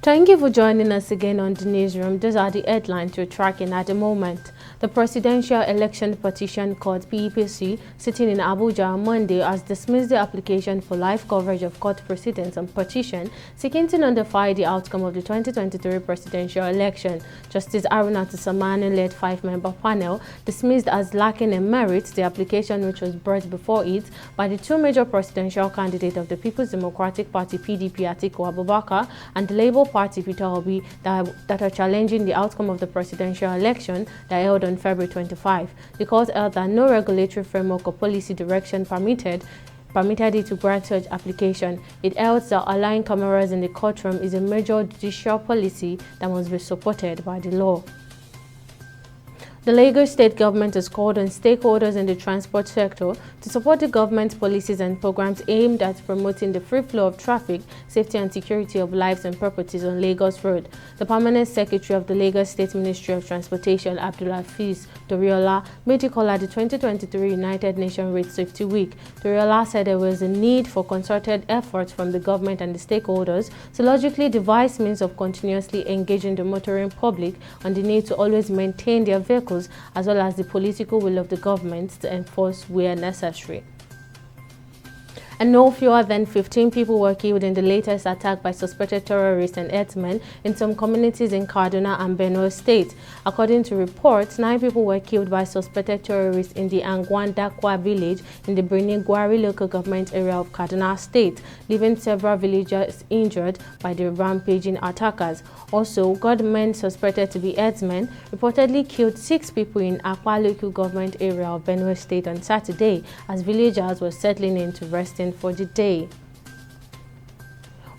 Thank you for joining us again on the newsroom. These are the headlines we're tracking at the moment. The Presidential Election Petition Court (PEPC) sitting in Abuja on Monday has dismissed the application for live coverage of court proceedings on petition seeking to nullify the outcome of the 2023 presidential election. Justice Aruna Samanu-led 5-member panel dismissed as lacking in merit the application which was brought before it by the two major presidential candidates of the People's Democratic Party (PDP) Atiku Abubakar and the Labour Party Peter Obi that are challenging the outcome of the presidential election that held on February 25. The court held that no regulatory framework or policy direction permitted it to grant such application. It held that allowing cameras in the courtroom is a major judicial policy that must be supported by the law. The Lagos State government has called on stakeholders in the transport sector to support the government's policies and programs aimed at promoting the free flow of traffic, safety and security of lives and properties on Lagos Road. The Permanent Secretary of the Lagos State Ministry of Transportation, Abdulaziz Doriola, made the call at the 2023 United Nations Road Safety Week. Doriola said there was a need for concerted efforts from the government and the stakeholders to logically devise means of continuously engaging the motoring public on the need to always maintain their vehicles as well as the political will of the government to enforce where necessary. And no fewer than 15 people were killed in the latest attack by suspected terrorists and herdsmen in some communities in Kaduna and Benue State. According to reports, 9 people were killed by suspected terrorists in the Angwandakwa village in the Birnin-Gwari local government area of Kaduna State, leaving several villagers injured by the rampaging attackers. Also, gunmen suspected to be herdsmen reportedly killed 6 people in Akwa local government area of Benue State on Saturday as villagers were settling in to resting for the day.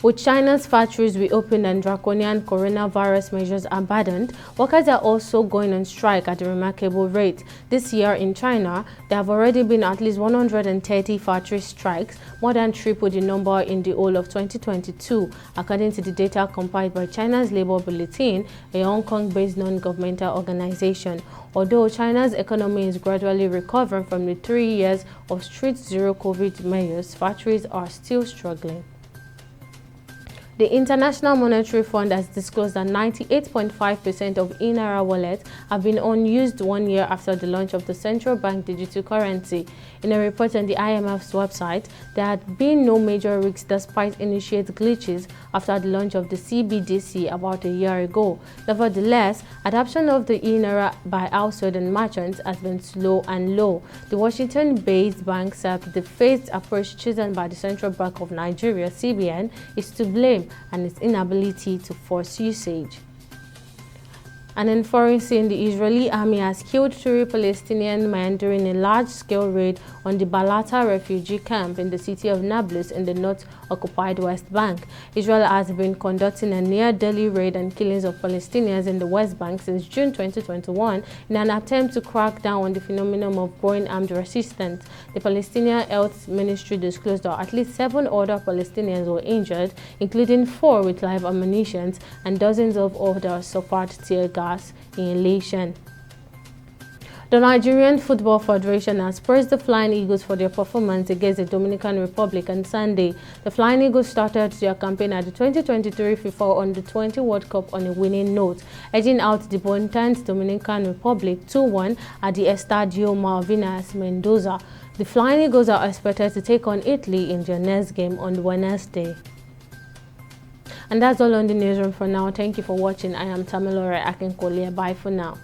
With China's factories reopened and draconian coronavirus measures abandoned, workers are also going on strike at a remarkable rate. This year in China, there have already been at least 130 factory strikes, more than triple the number in the whole of 2022, according to the data compiled by China's Labor Bulletin, a Hong Kong-based non-governmental organization. Although China's economy is gradually recovering from the 3 years of strict zero-COVID measures, factories are still struggling. The International Monetary Fund has disclosed that 98.5% of e-Naira wallets have been unused 1 year after the launch of the central bank digital currency. In a report on the IMF's website, there had been no major risks despite initial glitches after the launch of the CBDC about a year ago. Nevertheless, adoption of the e-Naira by households and merchants has been slow and low. The Washington-based bank said the phased approach chosen by the Central Bank of Nigeria, CBN, is to blame and its inability to force usage. And in foreign scene, the Israeli army has killed 3 Palestinian men during a large-scale raid on the Balata refugee camp in the city of Nablus in the north-occupied West Bank. Israel has been conducting a near-daily raid and killings of Palestinians in the West Bank since June 2021 in an attempt to crack down on the phenomenon of growing armed resistance. The Palestinian Health Ministry disclosed that at least 7 other Palestinians were injured, including 4 with live ammunition, and dozens of others suffered tear gas inhalation. The Nigerian Football Federation has praised the Flying Eagles for their performance against the Dominican Republic on Sunday. The Flying Eagles started their campaign at the 2023 FIFA Under-20 World Cup on a winning note, edging out the Bontant Dominican Republic 2-1 at the Estadio Malvinas Mendoza. The Flying Eagles are expected to take on Italy in their next game on Wednesday. And that's all on the newsroom for now. Thank you for watching. I am Tamilore Akinkolia. Bye for now.